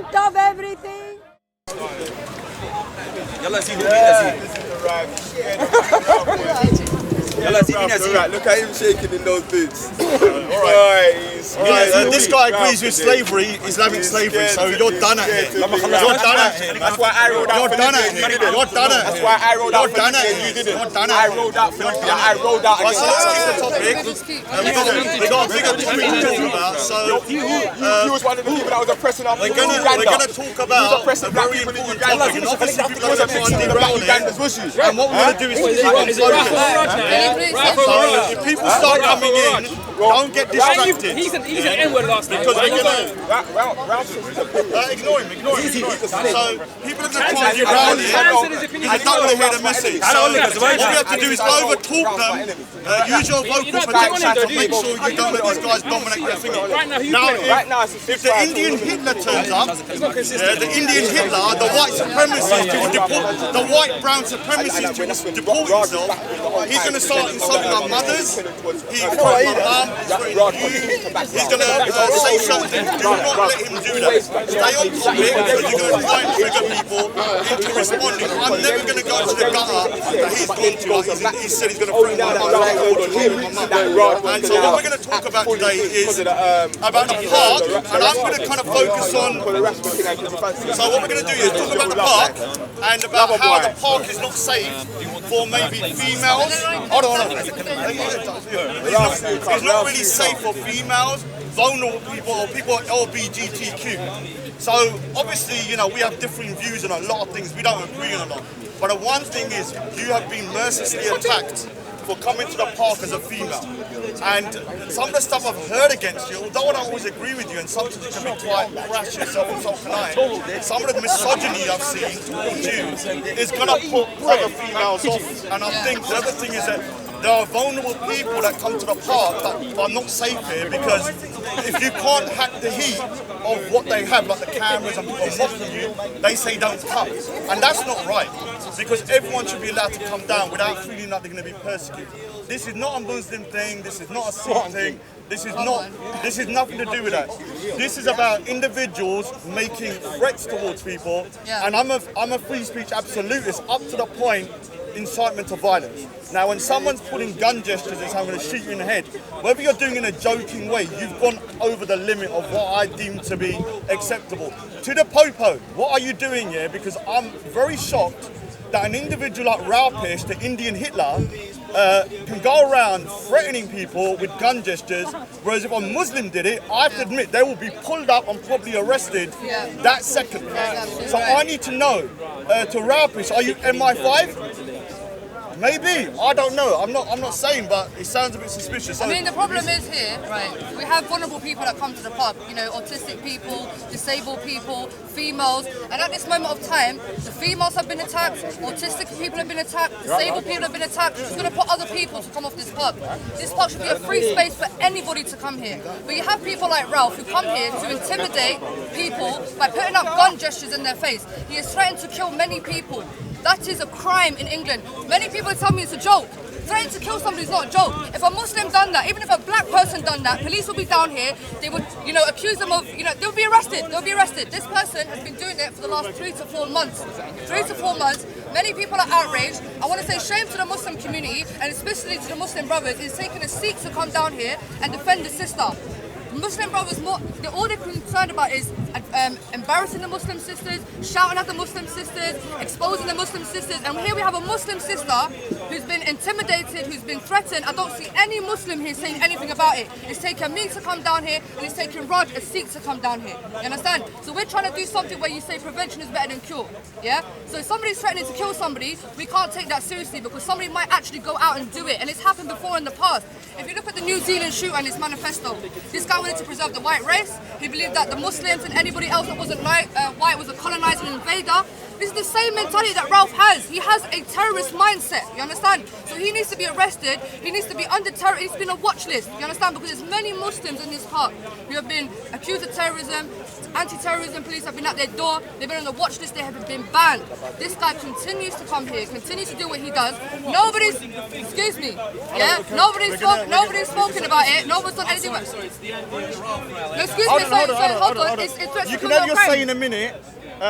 percent of everything. يلا سيدي يلا سيدي. Look at him shaking in those boots. This guy agrees with slavery, Islamic slavery, so you're done at him. You're done at him. That's why I rolled out. You're done at him. You're done at him. That's why I rolled out. You're done at him. You didn't. You're done I at him. rolled out for you. I rolled out against Let's keep the topic. We got a bigger topic to talk about. So you was one of the people that was oppressing our people. we're gonna talk about a very important topic, and obviously people are gonna try and derail it. And what we're gonna do is keep on focused. So if people start coming in, don't get distracted. He said N-word last night. Because we're gonna ignore him. So people are gonna try and derail it. I don't want to hear the message. So what we have to do is over talk them. Use your vocal protection to make sure you don't let these guys dominate their thinking. Now, if the Indian Hitler turns up, the Indian Hitler, the white supremacist who will deport, the white brown supremacist who will deport himself, he's going to start insulting our mothers. He's threatening our mum. He's going to say something. Do not let him do that. Stay on topic because you're going to try and trigger people into responding. I'm never going to go to the gutter that he's gone to. He said he's going to threaten my mum. And so what we're going to talk about today is about the park, and I'm going to kind of focus on. So what we're going to do is talk about the park and about how the park is not safe for maybe females. Hold on. It's not really safe for females, vulnerable people, or people LGBTQ. So obviously, you know, we have differing views on a lot of things. We don't agree on a lot. But the one thing is, you have been mercilessly attacked for coming to the park as a female. And some of the stuff I've heard against you, although I don't always agree with you, and sometimes it can be quite crash and self-tonight, some of the misogyny I've seen towards you is going to put other females off. And I think the other thing is that there are vulnerable people that come to the park that are not safe here, because if you can't hack the heat of what they have, like the cameras and people mocking you, they say don't come. And that's not right, because everyone should be allowed to come down without feeling like they're going to be persecuted. This is not a Muslim thing, this is not a Sikh thing, this is nothing to do with that. This is about individuals making threats towards people, and I'm a free speech absolutist up to the point incitement to violence. Now, when someone's putting gun gestures and saying, I'm going to shoot you in the head, whether you're doing it in a joking way, you've gone over the limit of what I deem to be acceptable. To the Popo, what are you doing here? Because I'm very shocked that an individual like Raspect, the Indian Hitler, can go around threatening people with gun gestures, whereas if a Muslim did it, I have to admit they will be pulled up and probably arrested that second. So I need to know, to Raspect, are you MI5? Maybe, I don't know. I'm not saying, but it sounds a bit suspicious. I mean, the problem is here, right? We have vulnerable people that come to the park. You know, autistic people, disabled people, females. And at this moment of time, the females have been attacked, autistic people have been attacked, disabled people have been attacked. It's going to put other people to come off this park. This park should be a free space for anybody to come here. But you have people like Ralph who come here to intimidate people by putting up gun gestures in their face. He has threatened to kill many people. That is a crime in England. Many people tell me it's a joke. Threatening to kill somebody is not a joke. If a Muslim done that, even if a black person done that, police will be down here. They would, you know, accuse them of, you know, they'll be arrested. They'll be arrested. This person has been doing it for the last 3 to 4 months. 3 to 4 months. Many people are outraged. I want to say shame to the Muslim community, and especially to the Muslim brothers, is taking a Sikh to come down here and defend the sister. Muslim brothers, all they're concerned about is embarrassing the Muslim sisters, shouting at the Muslim sisters, exposing the Muslim sisters. And here we have a Muslim sister who's been intimidated, who's been threatened. I don't see any Muslim here saying anything about it. It's taken me to come down here, and it's taken Raj, a Sikh, to come down here. You understand? So we're trying to do something where you say prevention is better than cure. Yeah? So if somebody's threatening to kill somebody, we can't take that seriously, because somebody might actually go out and do it. And it's happened before in the past. If you look at the New Zealand shooter and his manifesto, this guy wanted to preserve the white race. He believed that the Muslims and anybody else that wasn't white was a colonizer and invader. This is the same mentality that Ralph has. He has a terrorist mindset, you understand? So he needs to be arrested, he needs to be under terror, he's been a watch list, you understand? Because there's many Muslims in this park who have been accused of terrorism, anti-terrorism police have been at their door, they've been on the watch list, they have been banned. This guy continues to come here, continues to do what he does. Nobody's, excuse me, yeah? Nobody's spoken about it, no one's done anything about it. No, excuse me, hold on. You can have your say in a minute.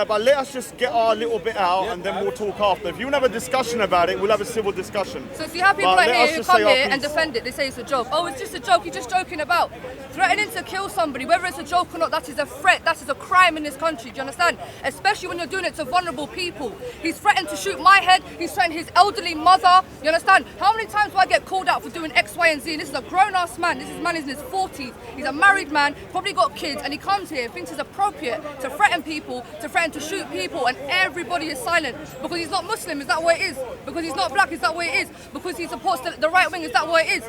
But let us just get our little bit out and then we'll talk after. If you want to have a discussion about it, we'll have a civil discussion. So if you have people like here who come here and defend it, they say it's a joke. Oh, it's just a joke, you're just joking about. Threatening to kill somebody, whether it's a joke or not, that is a threat, that is a crime in this country, do you understand? Especially when you're doing it to vulnerable people. He's threatened to shoot my head, he's threatened his elderly mother, you understand? How many times do I get called out for doing X, Y, and Z? And this is a grown-ass man, this man is in his 40s, he's a married man, probably got kids, and he comes here and thinks it's appropriate to threaten people, to threaten to shoot people, and everybody is silent because he's not Muslim. Is that what it is? Because he's not black. Is that what it is? Because he supports the right wing. Is that what it is?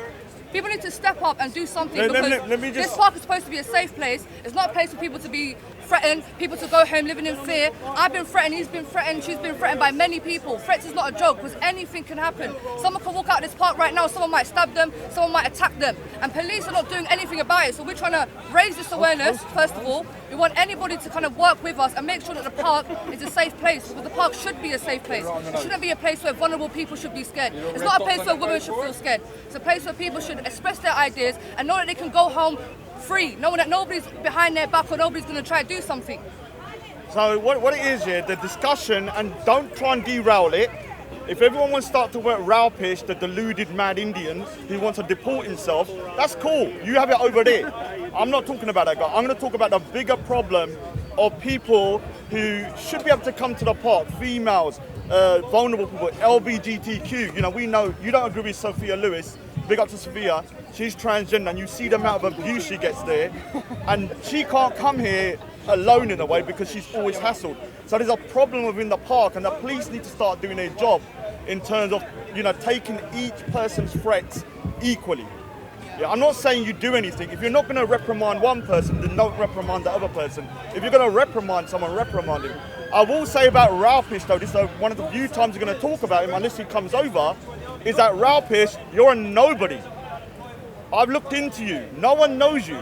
People need to step up and do something because this park is supposed to be a safe place. It's not a place for people to be threatened, people to go home living in fear. I've been threatened, he's been threatened, she's been threatened by many people. Threats is not a joke because anything can happen. Someone can walk out of this park right now, someone might stab them, someone might attack them. And police are not doing anything about it. So we're trying to raise this awareness, first of all. We want anybody to kind of work with us and make sure that the park is a safe place because the park should be a safe place. It shouldn't be a place where vulnerable people should be scared. It's not a place where women should feel scared. It's a place where people should express their ideas and know that they can go home free, knowing that nobody's behind their back or nobody's going to try to do something. So what it is here, the discussion, and don't try and derail it. If everyone wants to start to work Ralpish, the deluded mad Indian who wants to deport himself, that's cool. You have it over there. I'm not talking about that guy. I'm going to talk about the bigger problem of people who should be able to come to the park, females, vulnerable people, LGBTQ. You know, we know you don't agree with Sophia Lewis. Big up to Sophia. She's transgender, and you see the amount of abuse she gets there, and she can't come here alone in a way because she's always hassled. So there's a problem within the park, and the police need to start doing their job in terms of, you know, taking each person's threats equally. Yeah, I'm not saying you do anything. If you're not going to reprimand one person, then don't reprimand the other person. If you're going to reprimand someone, reprimand him. I will say about Ralpish though, this is one of the few times you're going to talk about him unless he comes over, is that Ralpish, you're a nobody. I've looked into you. No one knows you.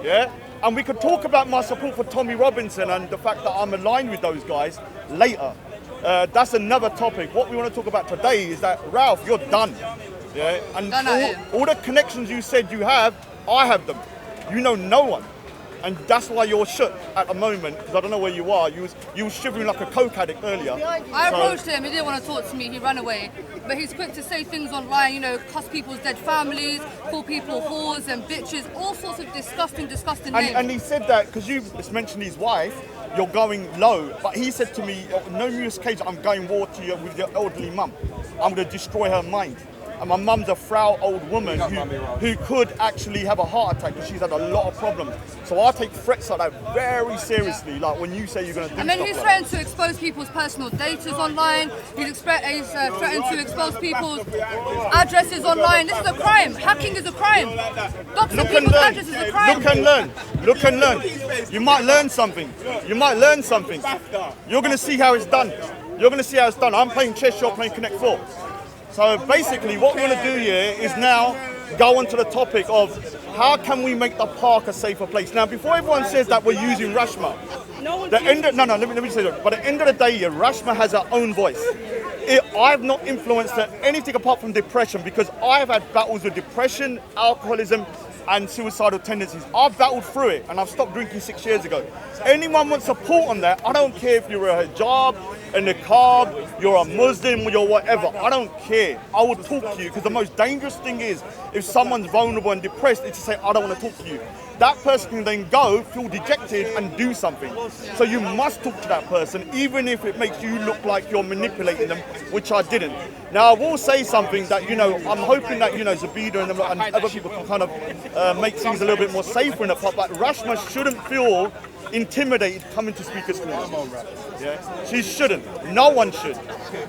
Yeah? And we could talk about my support for Tommy Robinson and the fact that I'm aligned with those guys later. That's another topic. What we want to talk about today is that, Ralph, you're done. Yeah? And all the connections you said you have, I have them. You know no one. And that's why you're shook at the moment, because I don't know where you are. You was shivering like a coke addict earlier. I approached him, he didn't want to talk to me, he ran away. But he's quick to say things online, you know, cuss people's dead families, call people whores and bitches, all sorts of disgusting names. And he said that, because you mentioned his wife, you're going low. But he said to me, on numerous occasions, I'm going war to you with your elderly mum. I'm going to destroy her mind. And my mum's a frail old woman who could actually have a heart attack because she's had a lot of problems. So I take threats like that very seriously, like when you say you're going to do and then stuff he's like threatened to expose people's personal data online. He's threatened to expose people's addresses online. This is a crime. Hacking is a crime. Doxing people's addresses is a crime. Look and learn. You might learn something. You're going to see how it's done. I'm playing chess, you're playing Connect 4. So basically what we want to do here is now go on to the topic of how can we make the park a safer place. Now, before everyone says that we're using Rashma, let me say that. But at the end of the day, Rashma has her own voice. I've not influenced her anything apart from depression because I've had battles with depression, alcoholism, and suicidal tendencies. I've battled through it and I've stopped drinking 6 years ago. Anyone wants support on that, I don't care if you're a hijab, a niqab, you're a Muslim, you're whatever, I don't care. I will talk to you because the most dangerous thing is if someone's vulnerable and depressed, it's to say, I don't want to talk to you. That person can then go, feel dejected and do something. So you must talk to that person, even if it makes you look like you're manipulating them, which I didn't. Now, I will say something that, you know, I'm hoping that, you know, Zoubida and other people can kind of make things a little bit more safer in the pub, but Rashma shouldn't feel intimidated coming to Speaker's Corner. Yeah? She shouldn't. No one should.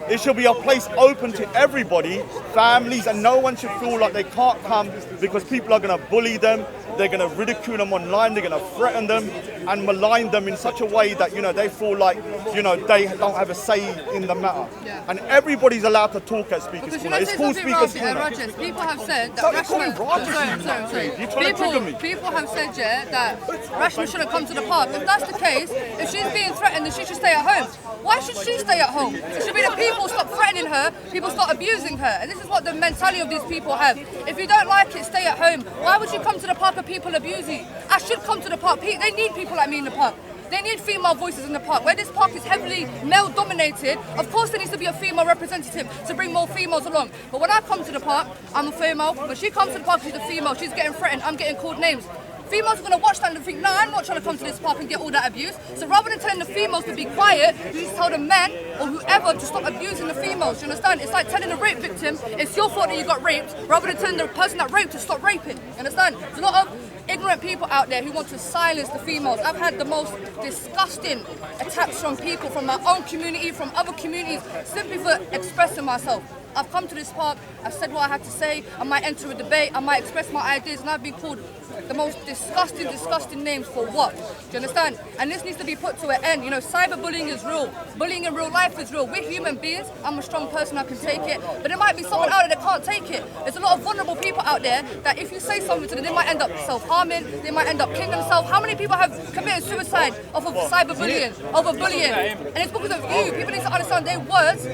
It should be a place open to everybody, families, and no one should feel like they can't come because people are going to bully them. they're going to ridicule them online, they're going to threaten them and malign them in such a way that, you know, they feel like, you know, they don't have a say in the matter. Yeah. And everybody's allowed to talk at Speaker's Because Corner. It's called Speaker's Corner. Rogers, people have said that Stop calling Rogers. sorry. You're trying to trigger me. People have said, yeah, that Rashma shouldn't come to the park. If that's the case, if she's being threatened, then she should stay at home. Why should she stay at home? It should be the people stop threatening her, people start abusing her. And this is what the mentality of these people have. If you don't like it, stay at home. Why would you come to the park if people abuse you? I should come to the park. They need people like me in the park. They need female voices in the park. Where this park is heavily male-dominated, of course there needs to be a female representative to bring more females along. But when I come to the park, I'm a female. When she comes to the park, she's a female. She's getting threatened. I'm getting called names. Females are going to watch that and think, no, I'm not trying to come to this park and get all that abuse. So rather than telling the females to be quiet, you just tell the men or whoever to stop abusing the females. You understand? It's like telling a rape victim, it's your fault that you got raped, rather than telling the person that raped to stop raping. You understand? There's a lot of ignorant people out there who want to silence the females. I've had the most disgusting attacks from people from my own community, from other communities, simply for expressing myself. I've come to this park, I've said what I had to say, I might enter a debate, I might express my ideas, and I've been called the most disgusting names for what? Do you understand? And this needs to be put to an end. You know, cyberbullying is real. Bullying in real life is real. We're human beings. I'm a strong person, I can take it. But there might be someone out there that can't take it. There's a lot of vulnerable people out there that if you say something to them, they might end up self-harming, they might end up killing themselves. How many people have committed suicide off of cyberbullying, over bullying? And it's because of you. People need to understand their words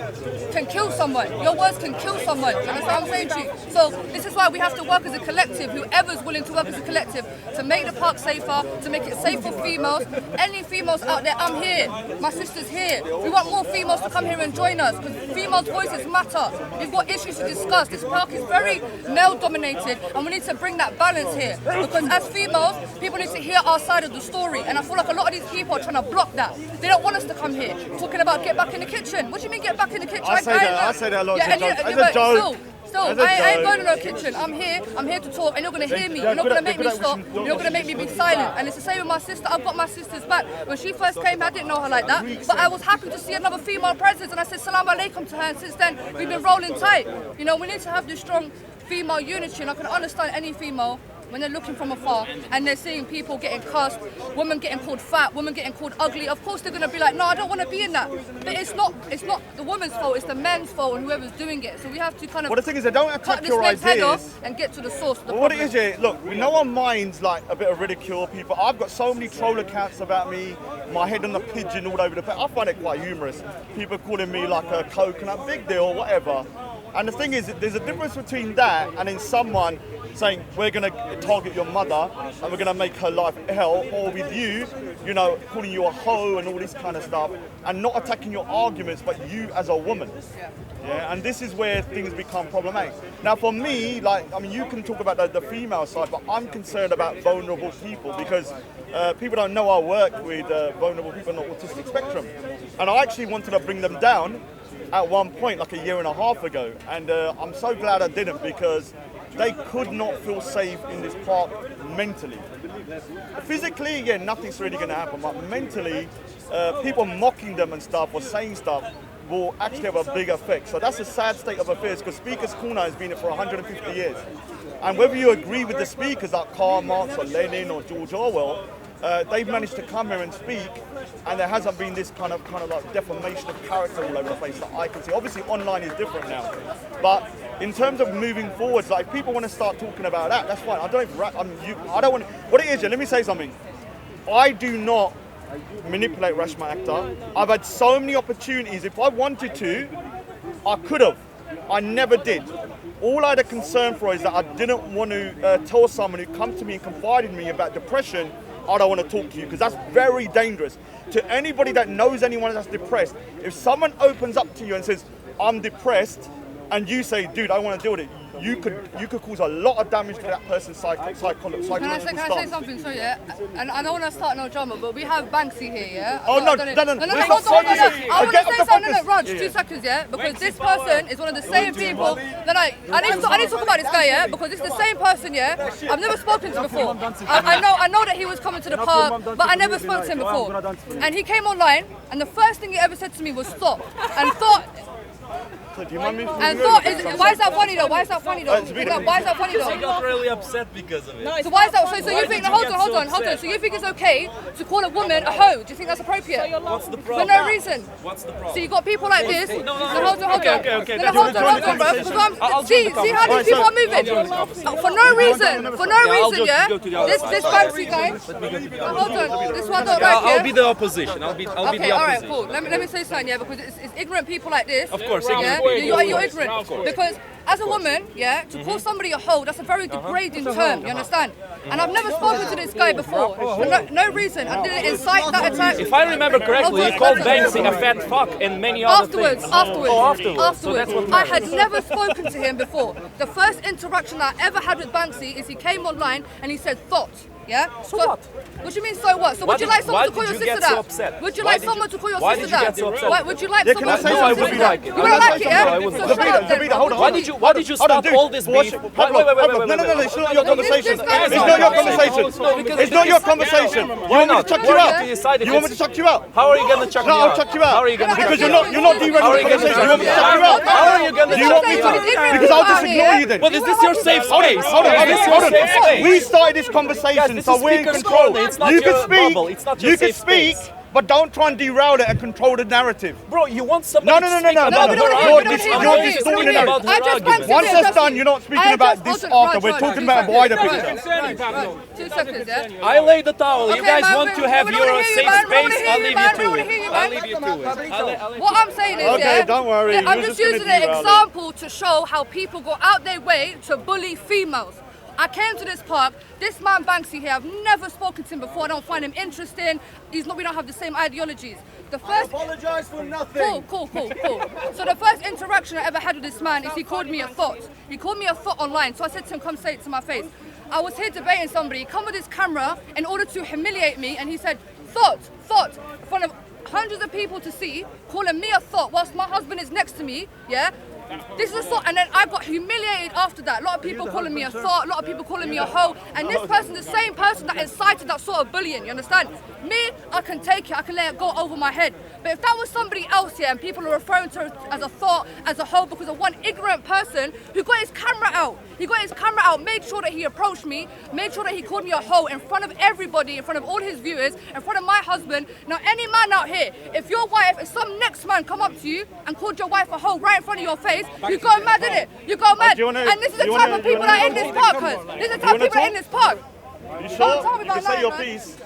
can kill someone. Your words can kill someone. You understand what I'm saying to you? So this is why we have to work as a collective. Whoever's willing to work as a collective to make the park safer, to make it safe for females. Any females out there, I'm here. My sister's here. We want more females to come here and join us because females' voices matter. We've got issues to discuss. This park is very male-dominated and we need to bring that balance here because as females, people need to hear our side of the story and I feel like a lot of these people are trying to block that. They don't want us to come here. Talking about get back in the kitchen. What do you mean get back in the kitchen? I say that a lot. Yeah, as a joke. Still, I ain't going to no kitchen. I'm here to talk and you're going to hear me. You're not going to make me stop. You're not going to make me be silent. And it's the same with my sister. I've got my sister's back. When she first came, I didn't know her like that. But I was happy to see another female presence and I said salam alaikum to her and since then we've been rolling tight. You know, we need to have this strong female unity and I can understand any female when they're looking from afar and they're seeing people getting cussed, women getting called fat, women getting called ugly, of course they're going to be like, no, I don't want to be in that. But it's not the woman's fault, it's the men's fault and whoever's doing it. So we have to kind of well, the thing is, they don't cut attack this your man's head ideas. off and get to the source of the Well, what problem. it is, yeah, look, we know our minds like a bit of ridicule people. I've got so many troll accounts about me, my head on the pigeon all over the place. I find it quite humorous. People calling me like a coconut, big deal, whatever. And the thing is, there's a difference between that and then someone saying, we're going to target your mother and we're going to make her life hell, or with you, you know, calling you a hoe and all this kind of stuff, and not attacking your arguments, but you as a woman. Yeah, and this is where things become problematic. Now for me, like, I mean, you can talk about the female side, but I'm concerned about vulnerable people because people don't know I work with vulnerable people on the autistic spectrum. And I actually wanted to bring them down at one point, like a year and a half ago. And I'm so glad I didn't because they could not feel safe in this park mentally. Physically, yeah, nothing's really going to happen, but mentally, people mocking them and stuff or saying stuff will actually have a big effect. So that's a sad state of affairs because Speaker's Corner has been here for 150 years. And whether you agree with the speakers like Karl Marx or Lenin or George Orwell, they've managed to come here and speak, and there hasn't been this kind of like defamation of character all over the place that I can see. Obviously, online is different now, but in terms of moving forwards, like if people want to start talking about that, that's fine. I don't want. What it is, let me say something. I do not manipulate Rashma Akhtar. I've had so many opportunities. If I wanted to, I could have. I never did. All I had a concern for is that I didn't want to tell someone who come to me and confided in me about depression, I don't want to talk to you, because that's very dangerous. To anybody that knows anyone that's depressed, if someone opens up to you and says, I'm depressed, and you say, dude, I want to deal with it, you could cause a lot of damage to that person's psychological Can I say something? Sorry, yeah? And I don't want to start no drama, but we have Banksy here, yeah? Oh, no. Hold on. I want to say something, Raj, 2 seconds, yeah? Because this person is one of the same people that I need to talk about this guy, yeah? Because it's the same person, yeah? I've never spoken to him before. I know that he was coming to the park, but I never spoke to him before. And he came online, and the first thing he ever said to me was stop. And thought... So do you mind me? And thought, why is that funny though? Why is that funny though? Why is that funny He though? got really upset because of it. So why is that? So you think? Hold on. So you think it's okay to call a woman a hoe? Do you think that's appropriate? What's the For problem? no reason. What's the problem? So you got people like this. So hold on. Okay. No, hold on, bro. Because see how these people are moving for no reason. For no reason, yeah. This Banksy guy. Hold on. This one not right I'll be here. the opposition. I'll be the Okay, all right, opposition. cool. Let me say something, yeah, because it's ignorant people like this. Of course, yeah, ignorant. you're ignorant. Because as a woman, yeah, to call somebody a hoe, that's a very degrading term, you understand? And I've never spoken to this guy before, for no reason. I didn't incite that attack. If I remember correctly, he called Banksy a fat fuck and many other things. Afterwards. So that's what I had never spoken to him before. The first interaction I ever had with Banksy is he came online and he said thought. Yeah? So what? What do you mean, so what? So would you like someone to call your sister that? Would you like someone to call your sister that? Would you like someone to call your sister that? You wouldn't like it, yeah? So shut up then. Zoubida, hold on. Why did you stop all this beef? Wait. No, it's not your conversation. It's not your conversation. It's not your conversation. You want me to chuck you out? You want me to chuck you out? How are you gonna chuck me No, out? I'll chuck you out. How are you gonna Because you're not derailing the conversation. You want me to chuck you out? How are you gonna Do you want me to? Because I'll just ignore you then. But is this your safe space? Hold Is this your on. safe space? We started this conversation, this so is we're in speaker's control. corner. It's not You your can speak. bubble. It's not your You can safe speak, space. but don't try and derail it and control the narrative. Bro, you want somebody to speak No, about we her don't argument. hear, we You're don't hear, we you're don't hear. distorting the narrative. I just Banksy Once here, that's done, you're not speaking about this after. We're talking about a wider picture. 2 seconds, yeah? I lay the towel. You Okay, guys man, want to we have wanna your hear you, safe man. We wanna space? hear I'll you, leave man. you We to wanna it. hear you, I'll man. leave you to it. What I'm saying is, Okay, don't worry. I'm You're just just using gonna an derail it. example to show how people go out their way to bully females. I came to this park. This man Banksy here, I've never spoken to him before. I don't find him interesting. We don't have the same ideologies. The first Apologise for nothing. Cool. So the first interaction I ever had with this man is he called me a thought. He called me a thought online. So I said to him, come say it to my face. I was here debating somebody. He come with his camera in order to humiliate me, and he said, thought, in front of hundreds of people to see, calling me a thought whilst my husband is next to me, yeah? This is a thought, and then I got humiliated after that. A lot of people calling me a thought, a lot of people calling me a hoe, and this person, the same person that incited that sort of bullying, you understand? Me, I can take it, I can let it go over my head. But if that was somebody else here, and people are referring to her as a thought, as a hoe, because of one ignorant person who got his camera out. He got his camera out, made sure that he approached me, made sure that he called me a hoe in front of everybody, in front of all his viewers, in front of my husband. Now, any man out here, if your wife, if some next man come up to you and called your wife a hoe right in front of your face, you go mad, innit? You go mad. And this is the type of people that are in this park, cuz. This is the type of people that are in this park. You Don't sure? tell me You about can say that, your man. piece.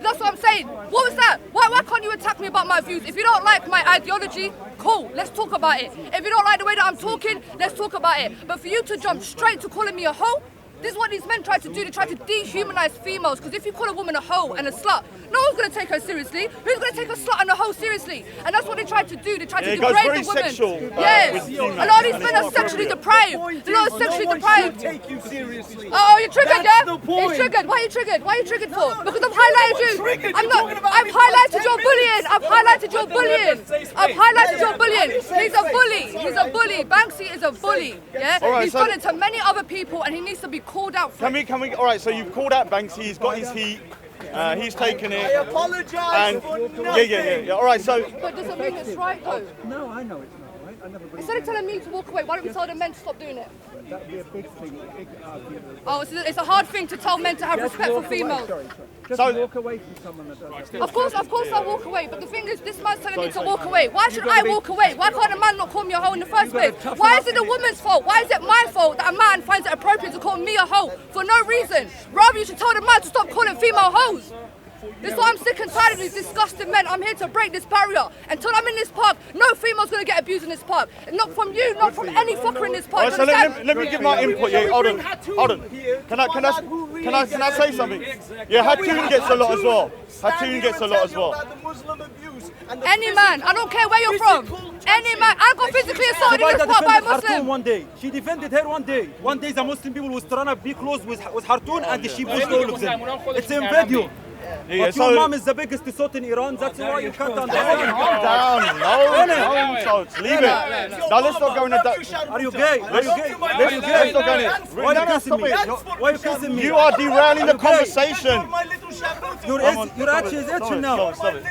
That's what I'm saying. What was that? Why can't you attack me about my views? If you don't like my ideology, cool, let's talk about it. If you don't like the way that I'm talking, let's talk about it. But for you to jump straight to calling me a hoe, this is what these men try to do. They try to dehumanize females. Because if you call a woman a hoe and a slut, no one's going to take her seriously. Who's going to take a slut and a hoe seriously? And that's what they try to do. They try to it goes degrade very the woman. sexual, Yes. with females. A lot of these men are sexually deprived. A lot of sexually deprived. Take you seriously. Oh, you're triggered, yeah? the point. It's triggered. Why are you triggered? Why are you triggered for? Because I've highlighted you. triggered? I'm You're not. talking about I've me highlighted for your 10 bullying. I've highlighted your bullying. I've highlighted your bullying. I didn't say He's a safe bully. space. He's a bully. Banksy is a bully. Yeah. All right, He's so- done it to many other people, and he needs to be called out for it. Can we? All right. So you've called out Banksy. He's got his heat. He's taken I it. apologise And for nothing. yeah. All right. So But doesn't mean it's right though. No, I know it's not right. I never believe Instead of telling me to walk away, why don't we tell the men to stop doing it? that would be a big thing. Oh, it's a hard thing to tell men to have respect for females. Just So- walk away from someone that does it. Of course I'll walk away. But the thing is, this man's telling me to walk away. Why should I walk away? Why can't a man not call me a hoe in the first place? Why is it the woman's fault? Why is it my fault that a man finds it appropriate to call me a hoe for no reason? Rather, you should tell the man to stop calling female hoes. This is why I'm sick and tired of these disgusting men. I'm here to break this barrier. Until I'm in this park, no female's gonna get abused in this park. Not from you, not from any fucker in this park. All right, so let me give my input. Yeah, hold on. Can I say something? Yeah, Hatun gets a lot as well. Hatun gets a lot as well. Any man, I don't care where you're from. Any man, I got physically assaulted in this park by a Muslim. One day. She defended her one day. One day the Muslim people was trying to be close with Hartoon and she pushed all of them. It's in video. Yeah, But your mom is the biggest thought in Iran, that's why you can't Calm understand. down. No insults. Leave it. Now let's not go into that. Are you gay? Are you gay? Are you Let's gay? not go in it. Why are you kissing me? Why are you kissing me? You are derailing the conversation. Your age is itching now. Stop it.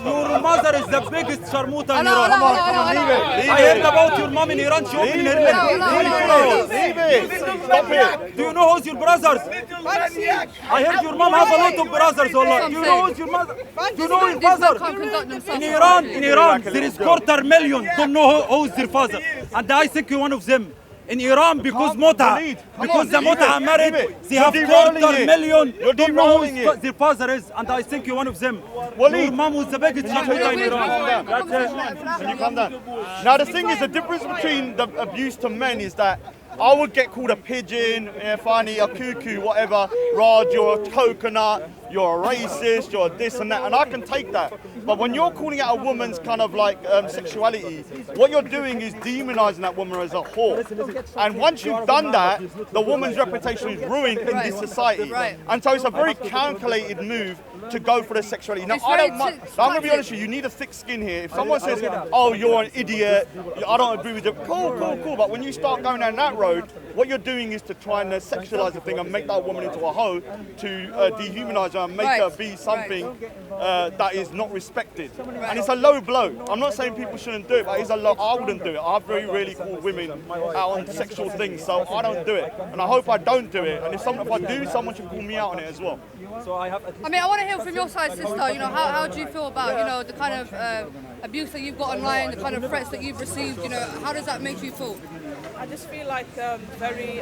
Your mother is the biggest sharmuta in No, Iran. Leave it. I heard about your mom in Iran. She opened her mouth. Leave it. Stop it. Do you know who's your brothers? I heard your mom has a lot of brothers. Allah. Do you know who's your mother? Do you know your father? In Iran, there is 250,000 don't know who's their father, and I think you're one of them. In Iran, because the Mota are married, they have 250,000 don't know who their father is, and I think you're one of them. Your mom was the biggest sharmuta in Iran. Can you calm down? Now the thing is, the difference between the abuse to men is that I would get called a pigeon, funny, a cuckoo, whatever. Raj, you're a coconut, you're a racist, you're this and that, and I can take that. But when you're calling out a woman's kind of like sexuality, what you're doing is demonizing that woman as a whore. And once you've done that, the woman's reputation is ruined in this society. And so it's a very calculated move to go for the sexuality. Now, I'm going to be honest with you, you need a thick skin here. If someone says, oh, you're an idiot, I don't agree with you, cool. But when you start going down that road, what you're doing is to try and sexualize the thing and make that woman into a hoe, to dehumanize her and make her be something that is not respected. And it's a low blow. I'm not saying people shouldn't do it, but it's a low. I wouldn't do it. I very rarely call women out on sexual things, so I don't do it. And I hope I don't do it. And if I do, someone should call me out on it as well. I want to hear from your side, sister. You know, how do you feel about the kind of abuse that you've got online, the kind of threats that you've received? You know, how does that make you feel? I just feel like very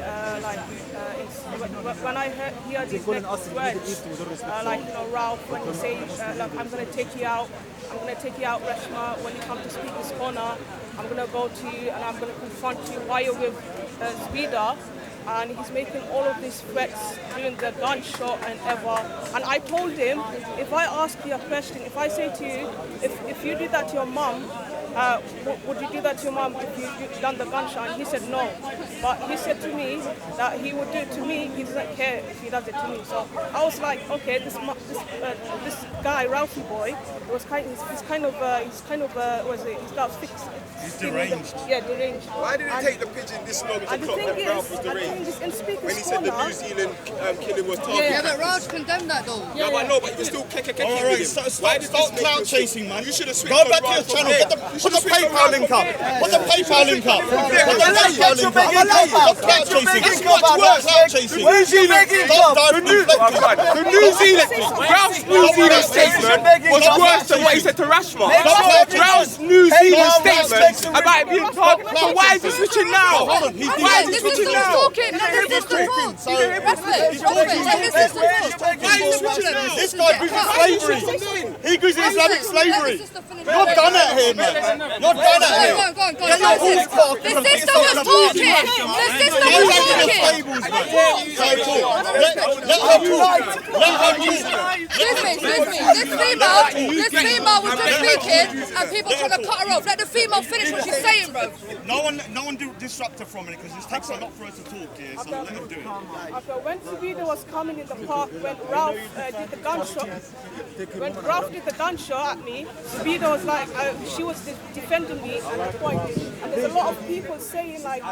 when I hear these next words, Ralph, when you say, look, I'm going to take you out, Rashma, when you come to speak this corner, I'm going to go to you and I'm going to confront you while you're with Zoubida. And he's making all of these threats during the gunshot and ever. And I told him, if I ask you a question, if I say to you, if you did that to your mum, would you do that to your mum if you done the gunshot? And he said no. But he said to me that he would do it to me. He doesn't care if he does it to me. So I was like, okay, this guy, Ralphie boy, he's got fixed. He's deranged. Yeah, deranged. Why did it take the pigeon this long to clock that Ralph was deranged? When he said the New Zealand killing was targeted. Yeah, but Raj condemned that though. Yeah, but no, but he was still kicking with him. Stop clout chasing, man. You should have Go back to your channel. Put the PayPal link up. Put the PayPal link up. Stop clout chasing. It's much worse clout chasing. New Zealand, the New Zealand, Ralph's New Zealand statement was worse than what he said to Rashma. Ralph's New Zealand statement about it being targeted. So why is he switching now? Why is he switching now? This guy uses slavery. He uses Islamic slavery. You're done at here, man. You're done at here. Get your horse cocked. The sister was talking. The sister was talking. Let her talk. Excuse me. This female was just speaking and people trying to cut her off. Let the female finish what she's saying, bro. No one disrupt her from it because this takes a lot for her to talk here, so let her do it. Okay, when Zoubida was coming in the park, when Ralph did the gunshot at me, Zoubida was like, she was defending me at that point. And there's a lot of people saying like,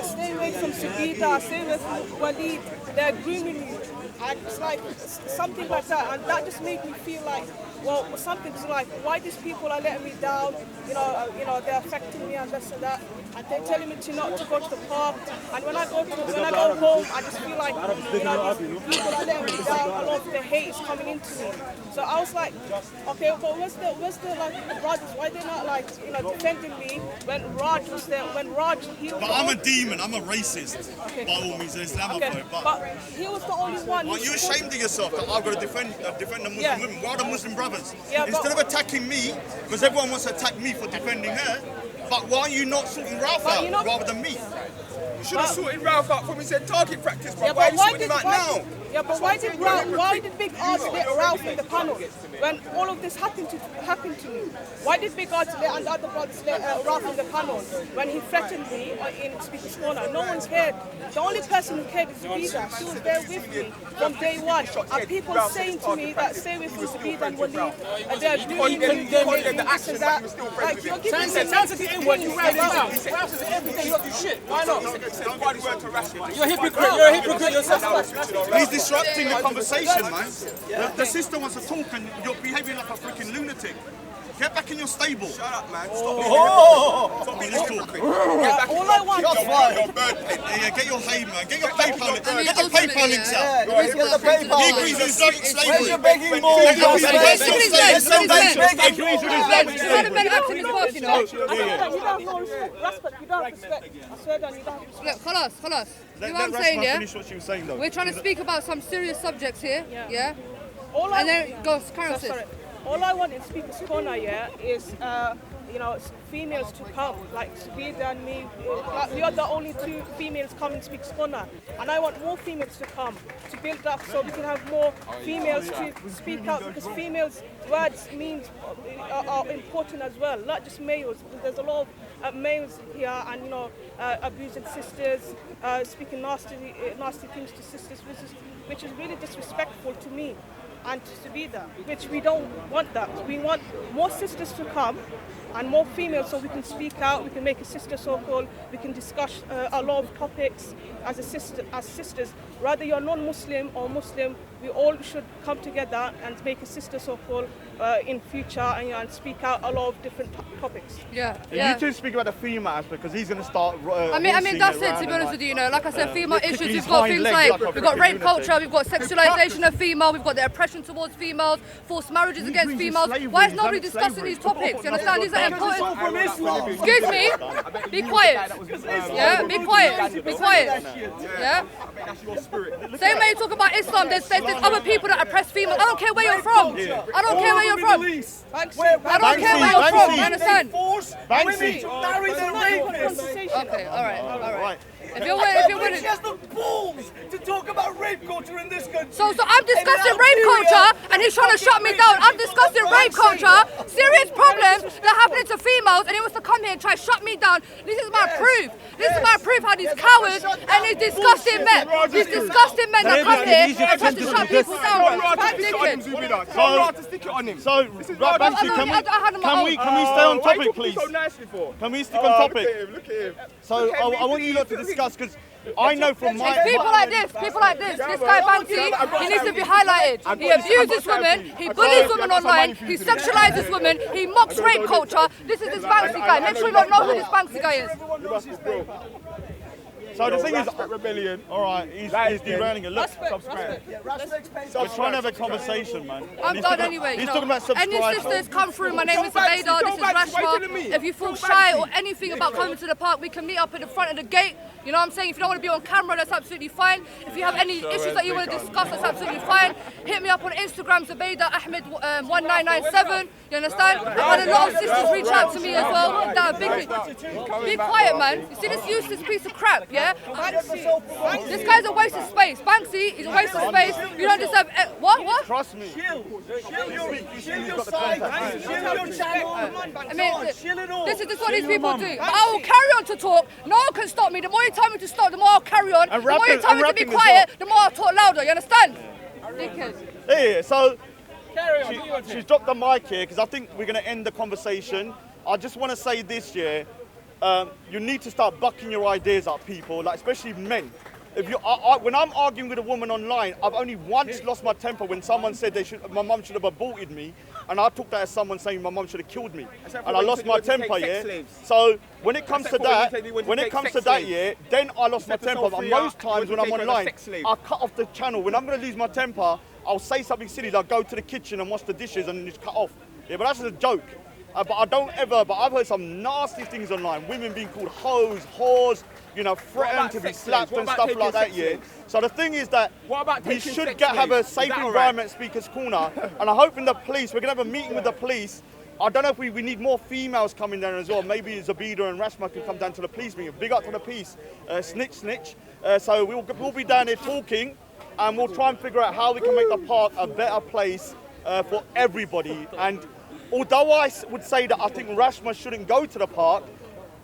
stay away from Zoubida, stay away from Waleed, they're grooming you. And it's like something like that, and that just made me feel like, well, something's like, why these people are letting me down? You know, they're affecting me and this and that, and they're telling me not to go to the park. And when I go home, I just feel like, these people are letting me down. A lot of the hate is coming into me. So I was like, okay, but where's the like brothers? Why they're not like defending me when Raj was there? When Raj, But I'm a demon. I'm a racist. Okay. By all means, an Islamophobe. But he was the only one. Aren't you ashamed of yourself that I've got to defend the Muslim women? Why are the Muslim brothers? Yeah, instead of attacking me, because everyone wants to attack me for defending her, but why are you not sorting Ralph out rather than me? You should have sorted Ralph out from his target practice, but why are you sorting him out now? Yeah, but why did Big Arts let Ralph in the panel when all of this happened to me? Why did Big Arts let and other brothers let Ralph in the panel when he threatened me in Speaker's Corner? No one cared. The only person who cared is Zoubida. She was there with me from day one. And people saying to me that stay with Zoubida and Waleed, and they're doing this and that. Like, you're giving me negative things. You ran him out. Ralph says everything. You don't do shit. Why not? You're a hypocrite. You're a hypocrite yourself. He's disrupting the conversation, man. The sister wants to talk and you're behaving like a freaking lunatic. Get back in your stable. Shut up, man. Stop being this talking. Get back All I want your bird pen. Yeah, get your hay, man. Get your PayPal links. Get the PayPal links out. Get the PayPal. He agrees with slavery. Where's your begging ball? He agrees with his You don't have respect. You don't have respect. I swear down, you don't have respect. Look, خلاص. You know what I'm Let saying, Rashma yeah? finish what she was saying, though. We're trying to speak about some serious subjects here, yeah? All I And then go, carry on, sis. sorry. All I want in Speaker's Corner, is females to come, like Zoubida and me. We are the only two females coming to Speaker's Corner, and I want more females to come to build up, so we can have more females to speak out, because females' words are important as well, not just males. There's a lot of males here, and abusing sisters, speaking nasty things to sisters, which is really disrespectful to me and to Zoubida, which we don't want that. We want more sisters to come and more females, so we can speak out, we can make a sister circle, we can discuss a lot of topics as sisters. Whether you're non-Muslim or Muslim, we all should come together and make a sister circle in future and speak out a lot of different topics. Yeah. You two speak about the female aspect because he's going to start. I mean that's it, to be honest with you. Like I said, female issues. We've got things like we've got rape culture, we've got sexualization of female, we've got the oppression towards females, forced marriages against females. Why is nobody discussing these topics? You understand? These are important. Excuse me. Be quiet. Yeah. Be quiet. Be quiet. Yeah. Same way you talk about Islam. There's other people that oppress females. I don't care where you're from. I don't care where you're from. I don't care where you're from. You understand? Banksy. Okay. All right. If you're willing. She has the balls to talk about rape culture in this country. So I'm discussing rape culture and he's trying to shut me down. I'm discussing rape culture, serious problems that are happening to females, and he wants to come here and try to shut me down. This is my proof. This is my proof how these cowards and these disgusting men that come here and try to shut people down. So, Banksy, can we stay on topic, please? Can we stick on topic? Look at him. So I want you lot to discuss, because I know from my... It's people like this. This guy Banksy, he needs to be highlighted. He abuses women, he bullies women online, he sexualizes women, he mocks rape culture. This is this Banksy guy. Make sure you don't know who this Banksy guy is. So the thing is, rebellion. all right, he's derailing it. Look, subscribe. We're trying to have a conversation, man. I'm done anyway. He's talking about subscribe. Any sisters come through. My name is Zoubida. This is Rashma. If you feel shy or anything about coming to the park, we can meet up at the front of the gate. You know what I'm saying? If you don't want to be on camera, that's absolutely fine. If you have any issues that you want to discuss, that's absolutely fine. Hit me up on Instagram, Zoubida Ahmed 1997. You understand? I've had a lot of sisters reach out to me as well. That are big. Be quiet, man. You see this useless piece of crap, yeah? This guy's a waste of space. Banksy is a waste of space. You don't deserve. What? Trust me. Chill your side. Chill your channel. I mean, this is what these people do. But I will carry on to talk. No one can stop me. The more you tell me to stop, the more I'll carry on. The more you tell me to be quiet, the more I'll talk louder. You understand? Yeah, so she's dropped the mic here because I think we're going to end the conversation. I just want to say this, yeah. You need to start bucking your ideas up, people, like especially men. If you, when I'm arguing with a woman online, I've only once lost my temper when someone said my mum should have aborted me, and I took that as someone saying my mum should have killed me, and I lost my temper. Yeah. So when it comes to that, yeah, then I lost my temper. But most times when I'm online, I cut off the channel. When I'm going to lose my temper, I'll say something silly like go to the kitchen and wash the dishes and just cut off. Yeah, but that's just a joke. But I've heard some nasty things online. Women being called hoes, whores, threatened to be slapped and stuff like that, yeah. So the thing is that we should have a safe environment, Speaker's Corner. And I hope in the police, we're going to have a meeting with the police. I don't know if we need more females coming down as well. Maybe Zoubida and Rashma can come down to the police meeting. Big up to the police. Snitch. So we'll be down there talking, and we'll try and figure out how we can make the park a better place for everybody. And although I would say that I think Rashma shouldn't go to the park,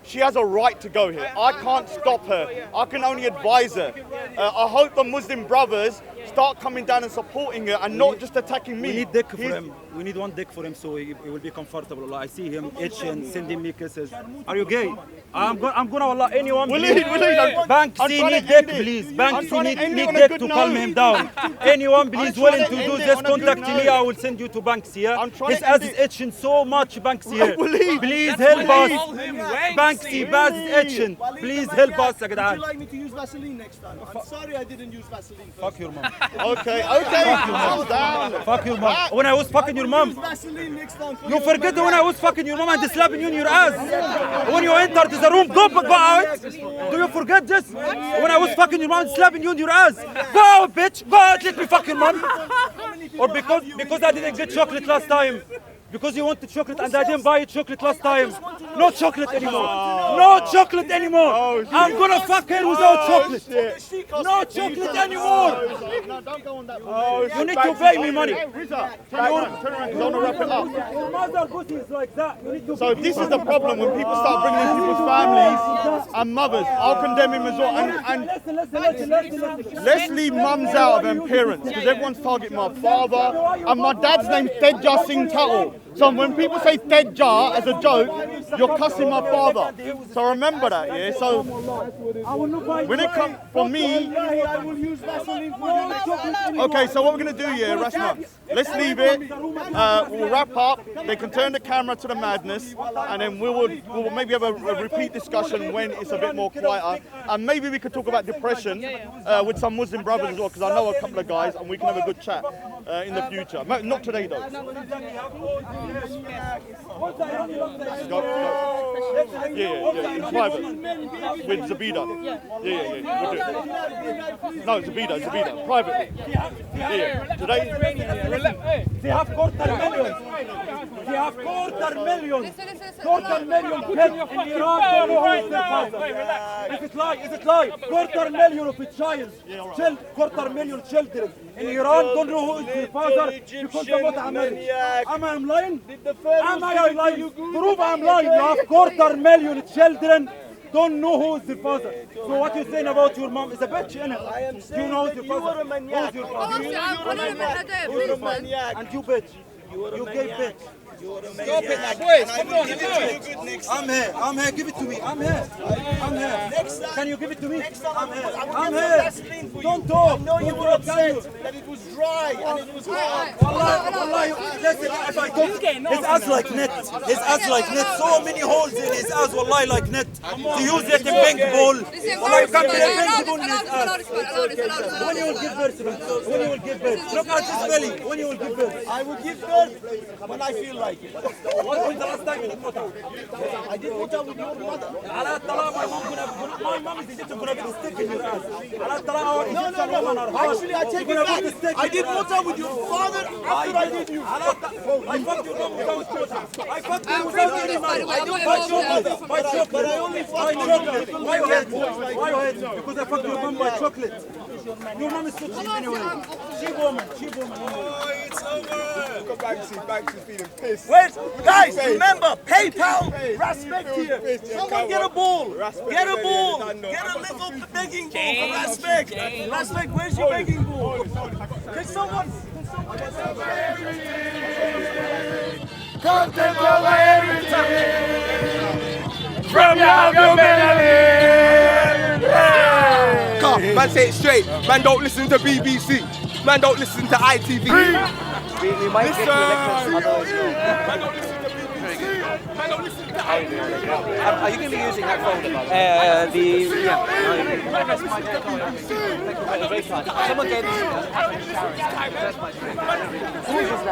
she has a right to go here. I can't stop her. I can only advise her. I hope the Muslim brothers start coming down and supporting it and not just attacking me. We need dick for him. We need one dick for him so he will be comfortable. I see him itching, sending me kisses. Are you gay? I'm gonna wallah, anyone. Waleed, Banksy need dick, please. Banksy need dick to calm him down. Anyone, please, willing to do this, contact me. I will send you to Banksy. Yeah? His ass is itching so much, Banksy. Yeah? Please help us. Banksy, ass is itching. Please help us, ya Would جدعان. you like me to use Vaseline next time? I'm sorry I didn't use Vaseline. Fuck your mom. Okay, calm down. Fuck your mom. When I was fucking your mom. Vaseline next time. You forget when I was fucking your mom and slapping you in your ass. When you entered the room, go out. Do you forget this? When I was fucking your mom and slapping you in your ass. Go out, bitch. Go out, let me fuck your mom. Or because I didn't get chocolate last time. Because you wanted chocolate and I didn't buy you chocolate last time. No chocolate anymore. No chocolate anymore. I'm gonna fuck her without chocolate. No chocolate anymore. No, don't go on that. You need to pay me money. Riza, turn around, because I want to wrap it up. Your mother pussy is like that. You need to So this is the problem when people start bringing in people's families and mothers. I'll condemn him as well. And Listen. let's leave mums out and parents because everyone's targeting my father. And my dad's name's Tedja Singh Tattle. So when people say Tedja as a joke, you're cussing my father. So remember that, yeah? So when it comes for me, I will use Vaseline for you. okay, so what we're going to do, yeah, Rashma, let's leave it. We'll wrap up. They can turn the camera to the madness, and then we will maybe have a repeat discussion when it's a bit more quieter. And maybe we could talk about depression with some Muslim brothers as well, because I know a couple of guys, and we can have a good chat in the future. Not today, though. Go. Yeah, in private. With Zoubida. Yeah. We'll do it. No, Zoubida, privately. Yeah, today. They have quarter million. They have quarter million. Quarter million kids in Iran don't know who is their father. Is it lie? Quarter million of a child. Quarter million children in Iran don't know who is their father because of what I'm lying. Am I lying? Am I lying? Prove I'm lying. You have quarter million children don't know who is their father. So what you're saying about your mom is a bitch, innit? Do you know who's your father? Who's your father? And you bitch. You gay bitch. Stop it now, boys. Come on, do it. I'm here. Give it to me. I'm here. Can you give it to me? I'm here. Don't talk. No, you were upset that it was dry and it was hard. Wallahi, listen, if I talk, his ass like net. His ass like net. So many holes in his ass, wallahi, like net. To use it in ping ball. Wallahi, you can't play ping ball in his ass. When you will give birth, when you will give birth. Look at his belly. When you will give birth. I will give birth when I feel like it. What was the last time you did muta? I did muta with your mother. على الطلاق my mom is Egyptian gonna put a stick in your ass. على الطلاق our Egyptian woman are hard. Actually, I take it back. I did muta with your father after I did you. I fucked your mom without chocolate. I fucked you without any money. By chocolate. But I only fucked chocolate. Why you hate me? Because I fucked your mom by chocolate. Your mom is so cheap anyway. Cheap woman. Oh, it's over. Look at Banksy's feeling pissed. Wait, guys, remember, PayPal, Raspect here. Someone get a ball. Get a ball. Get a little begging ball for Raspect. Raspect, where's your begging ball? Can someone... Come take over everything. From your belly. Come, man, say it straight. Man, don't listen to BBC. Man, don't listen to ITV. We might get to elections. Man, don't listen to BBC. Man, don't listen to ITV. Are you going to be using that folder? Someone gave me some. Who is that?